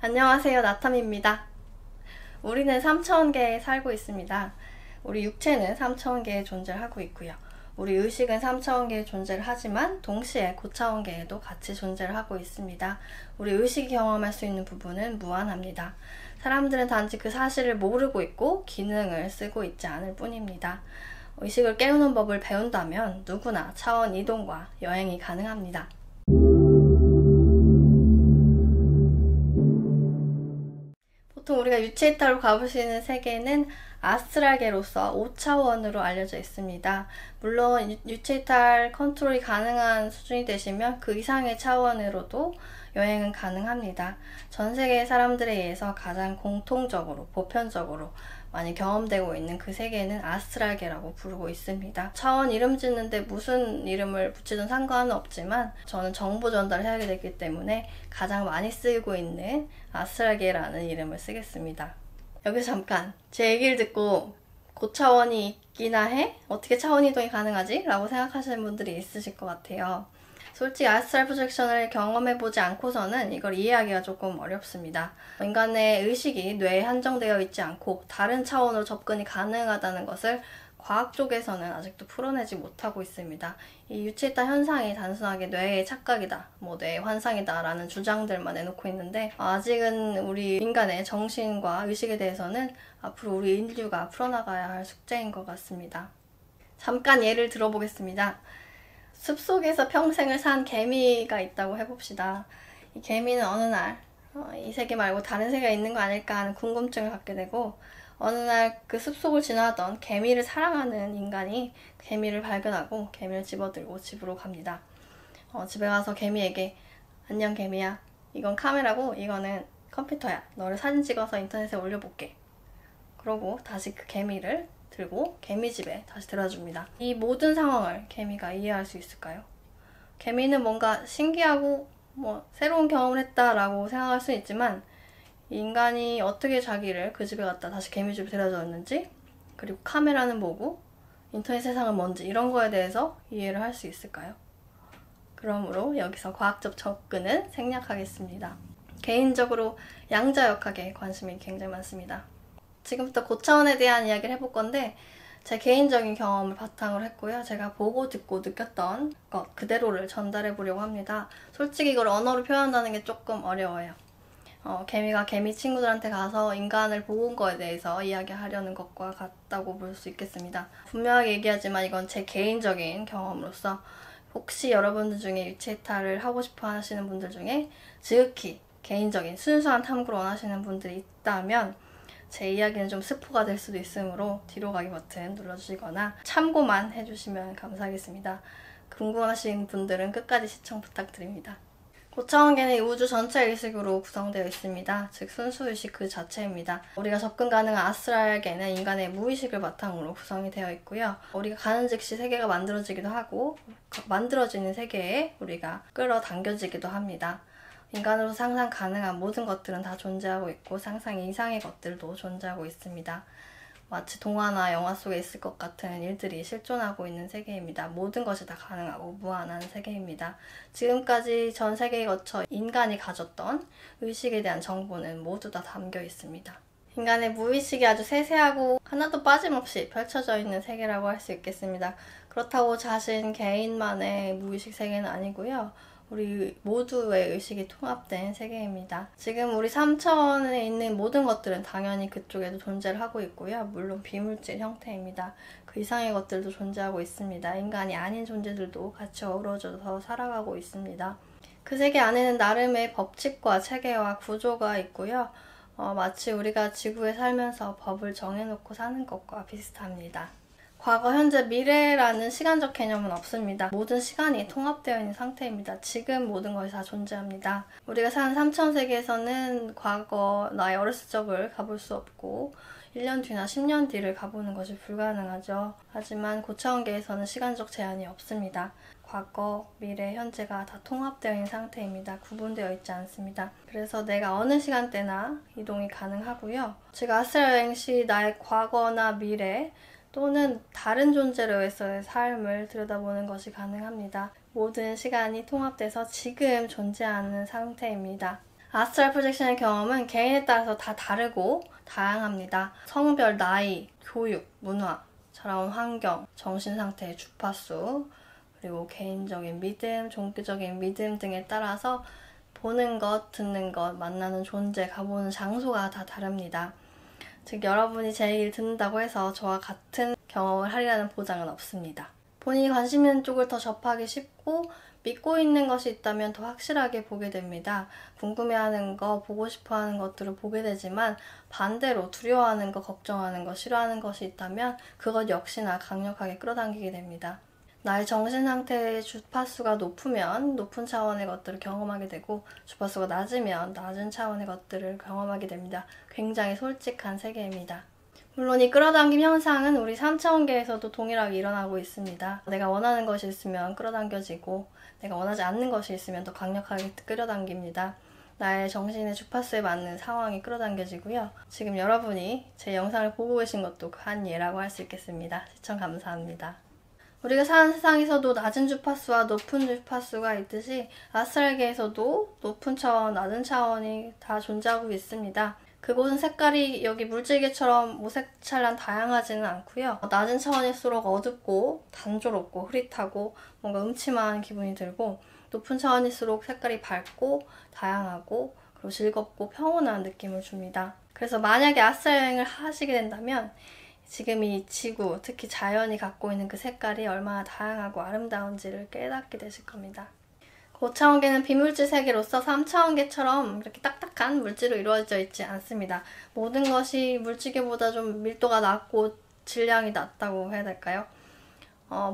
안녕하세요, 나탐입니다. 우리는 3차원계에 살고 있습니다. 우리 육체는 3차원계에 존재를 하고 있고요. 우리 의식은 3차원계에 존재를 하지만 동시에 고차원계에도 같이 존재를 하고 있습니다. 우리 의식이 경험할 수 있는 부분은 무한합니다. 사람들은 단지 그 사실을 모르고 있고 기능을 쓰고 있지 않을 뿐입니다. 의식을 깨우는 법을 배운다면 누구나 차원 이동과 여행이 가능합니다. 보통 우리가 유체이탈로 가볼 수 있는 세계는 아스트랄계로서 5차원으로 알려져 있습니다. 물론 유체이탈 컨트롤이 가능한 수준이 되시면 그 이상의 차원으로도 여행은 가능합니다. 전 세계 사람들에 의해서 가장 공통적으로, 보편적으로 많이 경험되고 있는 그 세계는 아스트랄계라고 부르고 있습니다. 차원 이름 짓는데 무슨 이름을 붙이든 상관은 없지만 저는 정보 전달을 해야 되기 때문에 가장 많이 쓰이고 있는 아스트랄계라는 이름을 쓰겠습니다. 여기서 잠깐 제 얘기를 듣고 고차원이 있기나 해? 어떻게 차원 이동이 가능하지? 라고 생각하시는 분들이 있으실 것 같아요. 솔직히 아스트랄 프로젝션을 경험해보지 않고서는 이걸 이해하기가 조금 어렵습니다. 인간의 의식이 뇌에 한정되어 있지 않고 다른 차원으로 접근이 가능하다는 것을 과학 쪽에서는 아직도 풀어내지 못하고 있습니다. 이 유체이탈 현상이 단순하게 뇌의 착각이다, 뇌의 환상이다 라는 주장들만 내놓고 있는데 아직은 우리 인간의 정신과 의식에 대해서는 앞으로 우리 인류가 풀어나가야 할 숙제인 것 같습니다. 잠깐 예를 들어보겠습니다. 숲속에서 평생을 산 개미가 있다고 해봅시다. 이 개미는 어느 날 이 세계 말고 다른 세계가 있는 거 아닐까 하는 궁금증을 갖게 되고 어느 날 그 숲속을 지나던 개미를 사랑하는 인간이 개미를 발견하고 개미를 집어들고 집으로 갑니다. 집에 가서 개미에게 안녕 개미야, 이건 카메라고 이거는 컴퓨터야. 너를 사진 찍어서 인터넷에 올려볼게. 그러고 다시 그 개미를 들고 개미집에 다시 들어줍니다. 이 모든 상황을 개미가 이해할 수 있을까요? 개미는 뭔가 신기하고 새로운 경험을 했다라고 생각할 수 있지만 인간이 어떻게 자기를 그 집에 갔다 다시 개미집에 데려줬는지, 그리고 카메라는 뭐고 인터넷 세상은 뭔지 이런 거에 대해서 이해를 할 수 있을까요? 그러므로 여기서 과학적 접근은 생략하겠습니다. 개인적으로 양자역학에 관심이 굉장히 많습니다. 지금부터 고차원에 대한 이야기를 해볼 건데 제 개인적인 경험을 바탕으로 했고요. 제가 보고 듣고 느꼈던 것 그대로를 전달해 보려고 합니다. 솔직히 이걸 언어로 표현한다는 게 조금 어려워요. 개미가 개미 친구들한테 가서 인간을 보고 온 거에 대해서 이야기하려는 것과 같다고 볼 수 있겠습니다. 분명하게 얘기하지만 이건 제 개인적인 경험으로서 혹시 여러분들 중에 유체이탈을 하고 싶어 하시는 분들 중에 지극히 개인적인 순수한 탐구를 원하시는 분들이 있다면 제 이야기는 좀 스포가 될 수도 있으므로 뒤로 가기 버튼 눌러주시거나 참고만 해주시면 감사하겠습니다. 궁금하신 분들은 끝까지 시청 부탁드립니다. 고차원계는 우주 전체 의식으로 구성되어 있습니다. 즉 순수의식 그 자체입니다. 우리가 접근 가능한 아스트랄계는 인간의 무의식을 바탕으로 구성이 되어 있고요. 우리가 가는 즉시 세계가 만들어지기도 하고 만들어지는 세계에 우리가 끌어당겨지기도 합니다. 인간으로 상상 가능한 모든 것들은 다 존재하고 있고 상상 이상의 것들도 존재하고 있습니다. 마치 동화나 영화 속에 있을 것 같은 일들이 실존하고 있는 세계입니다. 모든 것이 다 가능하고 무한한 세계입니다. 지금까지 전 세계에 거쳐 인간이 가졌던 의식에 대한 정보는 모두 다 담겨 있습니다. 인간의 무의식이 아주 세세하고 하나도 빠짐없이 펼쳐져 있는 세계라고 할 수 있겠습니다. 그렇다고 자신 개인만의 무의식 세계는 아니고요. 우리 모두의 의식이 통합된 세계입니다. 지금 우리 3차원에 있는 모든 것들은 당연히 그쪽에도 존재를 하고 있고요. 물론 비물질 형태입니다. 그 이상의 것들도 존재하고 있습니다. 인간이 아닌 존재들도 같이 어우러져서 살아가고 있습니다. 그 세계 안에는 나름의 법칙과 체계와 구조가 있고요. 마치 우리가 지구에 살면서 법을 정해놓고 사는 것과 비슷합니다. 과거, 현재, 미래라는 시간적 개념은 없습니다. 모든 시간이 통합되어 있는 상태입니다. 지금 모든 것이 다 존재합니다. 우리가 사는 3차원 세계에서는 과거, 나의 어렸을 적을 가볼 수 없고 1년 뒤나 10년 뒤를 가보는 것이 불가능하죠. 하지만 고차원계에서는 시간적 제한이 없습니다. 과거, 미래, 현재가 다 통합되어 있는 상태입니다. 구분되어 있지 않습니다. 그래서 내가 어느 시간대나 이동이 가능하고요. 제가 아스트랄 여행 시 나의 과거나 미래 또는 다른 존재로서의 삶을 들여다보는 것이 가능합니다. 모든 시간이 통합돼서 지금 존재하는 상태입니다. 아스트랄 프로젝션의 경험은 개인에 따라서 다 다르고 다양합니다. 성별, 나이, 교육, 문화, 자라온 환경, 정신상태의 주파수, 그리고 개인적인 믿음, 종교적인 믿음 등에 따라서 보는 것, 듣는 것, 만나는 존재, 가보는 장소가 다 다릅니다. 즉 여러분이 제 얘기를 듣는다고 해서 저와 같은 경험을 하리라는 보장은 없습니다. 본인이 관심 있는 쪽을 더 접하기 쉽고 믿고 있는 것이 있다면 더 확실하게 보게 됩니다. 궁금해하는 거, 보고 싶어하는 것들을 보게 되지만 반대로 두려워하는 거, 걱정하는 거, 싫어하는 것이 있다면 그것 역시나 강력하게 끌어당기게 됩니다. 나의 정신상태의 주파수가 높으면 높은 차원의 것들을 경험하게 되고 주파수가 낮으면 낮은 차원의 것들을 경험하게 됩니다. 굉장히 솔직한 세계입니다. 물론 이 끌어당김 현상은 우리 3차원계에서도 동일하게 일어나고 있습니다. 내가 원하는 것이 있으면 끌어당겨지고 내가 원하지 않는 것이 있으면 더 강력하게 끌어당깁니다. 나의 정신의 주파수에 맞는 상황이 끌어당겨지고요. 지금 여러분이 제 영상을 보고 계신 것도 그 한 예라고 할 수 있겠습니다. 시청 감사합니다. 우리가 사는 세상에서도 낮은 주파수와 높은 주파수가 있듯이 아스트랄계에서도 높은 차원, 낮은 차원이 다 존재하고 있습니다. 그곳은 색깔이 여기 물질계처럼 무색찬란 다양하지는 않고요. 낮은 차원일수록 어둡고 단조롭고 흐릿하고 뭔가 음침한 기분이 들고 높은 차원일수록 색깔이 밝고 다양하고 그리고 즐겁고 평온한 느낌을 줍니다. 그래서 만약에 아스트랄 여행을 하시게 된다면 지금 이 지구, 특히 자연이 갖고 있는 그 색깔이 얼마나 다양하고 아름다운지를 깨닫게 되실 겁니다. 고차원계는 비물질 세계로서 3차원계처럼 이렇게 딱딱한 물질로 이루어져 있지 않습니다. 모든 것이 물질계보다 좀 밀도가 낮고 질량이 낮다고 해야 될까요?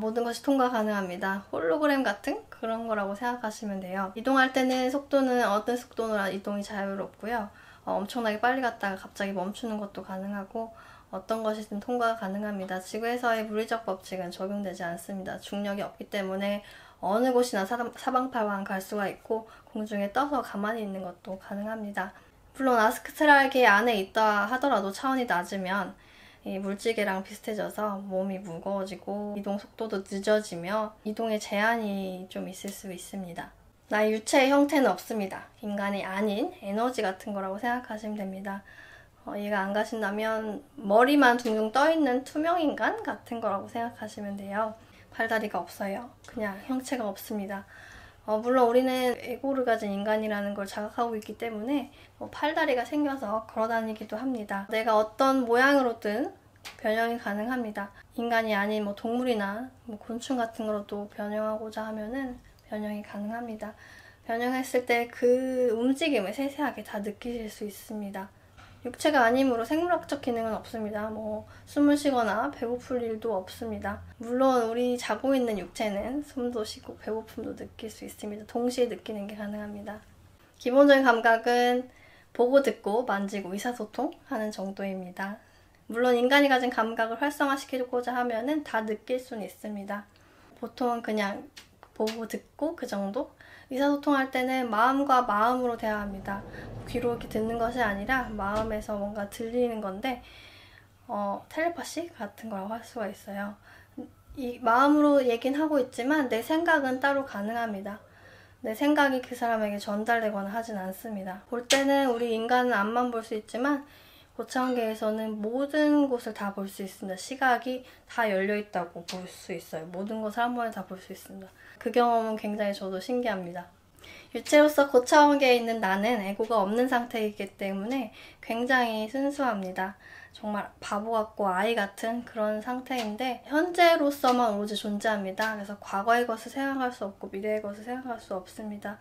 모든 것이 통과 가능합니다. 홀로그램 같은 그런 거라고 생각하시면 돼요. 이동할 때는 속도는 어떤 속도로 이동이 자유롭고요. 엄청나게 빨리 갔다가 갑자기 멈추는 것도 가능하고 어떤 것이든 통과가 가능합니다. 지구에서의 물리적 법칙은 적용되지 않습니다. 중력이 없기 때문에 어느 곳이나 사방팔방 갈 수가 있고 공중에 떠서 가만히 있는 것도 가능합니다. 물론 아스트랄계 안에 있다 하더라도 차원이 낮으면 이 물질계랑 비슷해져서 몸이 무거워지고 이동 속도도 늦어지며 이동에 제한이 좀 있을 수 있습니다. 나의 유체의 형태는 없습니다. 인간이 아닌 에너지 같은 거라고 생각하시면 됩니다. 이해가 안 가신다면 머리만 둥둥 떠있는 투명인간 같은 거라고 생각하시면 돼요. 팔다리가 없어요. 그냥 형체가 없습니다. 물론 우리는 에고를 가진 인간이라는 걸 자각하고 있기 때문에 팔다리가 생겨서 걸어다니기도 합니다. 내가 어떤 모양으로든 변형이 가능합니다. 인간이 아닌 동물이나 곤충 같은 거로도 변형하고자 하면은 변형이 가능합니다. 변형했을 때 그 움직임을 세세하게 다 느끼실 수 있습니다. 육체가 아니므로 생물학적 기능은 없습니다. 숨을 쉬거나 배고플 일도 없습니다. 물론 우리 자고 있는 육체는 숨도 쉬고 배고픔도 느낄 수 있습니다. 동시에 느끼는 게 가능합니다. 기본적인 감각은 보고 듣고 만지고 의사소통하는 정도입니다. 물론 인간이 가진 감각을 활성화시키고자 하면은 다 느낄 수는 있습니다. 보통은 그냥 보고 듣고 그 정도? 의사소통할 때는 마음과 마음으로 대화합니다. 귀로 이렇게 듣는 것이 아니라 마음에서 뭔가 들리는 건데 텔레파시 같은 거라고 할 수가 있어요. 이 마음으로 얘기는 하고 있지만 내 생각은 따로 가능합니다. 내 생각이 그 사람에게 전달되거나 하진 않습니다. 볼 때는 우리 인간은 앞만 볼 수 있지만 고차원계에서는 모든 곳을 다 볼 수 있습니다. 시각이 다 열려있다고 볼 수 있어요. 모든 것을 한 번에 다 볼 수 있습니다. 그 경험은 굉장히 저도 신기합니다. 유체로서 고차원계에 있는 나는 에고가 없는 상태이기 때문에 굉장히 순수합니다. 정말 바보 같고 아이 같은 그런 상태인데 현재로서만 오로지 존재합니다. 그래서 과거의 것을 생각할 수 없고 미래의 것을 생각할 수 없습니다.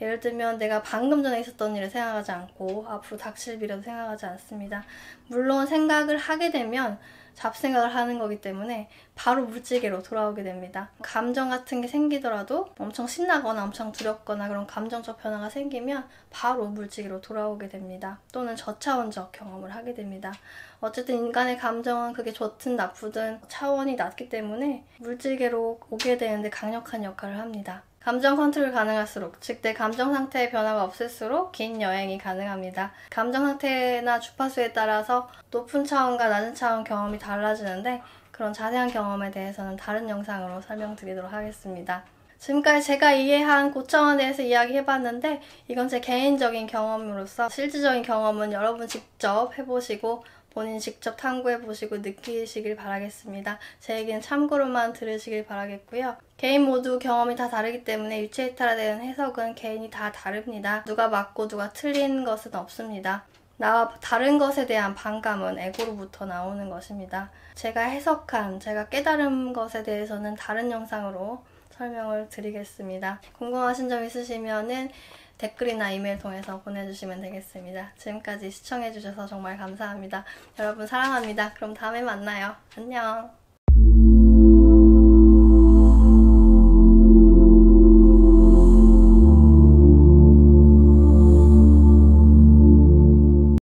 예를 들면 내가 방금 전에 있었던 일을 생각하지 않고 앞으로 닥칠 일도 생각하지 않습니다. 물론 생각을 하게 되면 잡생각을 하는 거기 때문에 바로 물질계로 돌아오게 됩니다. 감정 같은 게 생기더라도 엄청 신나거나 엄청 두렵거나 그런 감정적 변화가 생기면 바로 물질계로 돌아오게 됩니다. 또는 저차원적 경험을 하게 됩니다. 어쨌든 인간의 감정은 그게 좋든 나쁘든 차원이 낮기 때문에 물질계로 오게 되는데 강력한 역할을 합니다. 감정 컨트롤 가능할수록, 즉 내 감정 상태의 변화가 없을수록 긴 여행이 가능합니다. 감정 상태나 주파수에 따라서 높은 차원과 낮은 차원 경험이 달라지는데 그런 자세한 경험에 대해서는 다른 영상으로 설명드리도록 하겠습니다. 지금까지 제가 이해한 고청에 대해서 이야기해봤는데 이건 제 개인적인 경험으로서 실질적인 경험은 여러분 직접 해보시고 본인 직접 탐구해보시고 느끼시길 바라겠습니다. 제 얘기는 참고로만 들으시길 바라겠고요. 개인 모두 경험이 다 다르기 때문에 유체이탈에 대한 해석은 개인이 다 다릅니다. 누가 맞고 누가 틀린 것은 없습니다. 나와 다른 것에 대한 반감은 에고로부터 나오는 것입니다. 제가 해석한, 제가 깨달은 것에 대해서는 다른 영상으로 설명을 드리겠습니다. 궁금하신 점 있으시면은 댓글이나 이메일 통해서 보내주시면 되겠습니다. 지금까지 시청해주셔서 정말 감사합니다. 여러분 사랑합니다. 그럼 다음에 만나요. 안녕.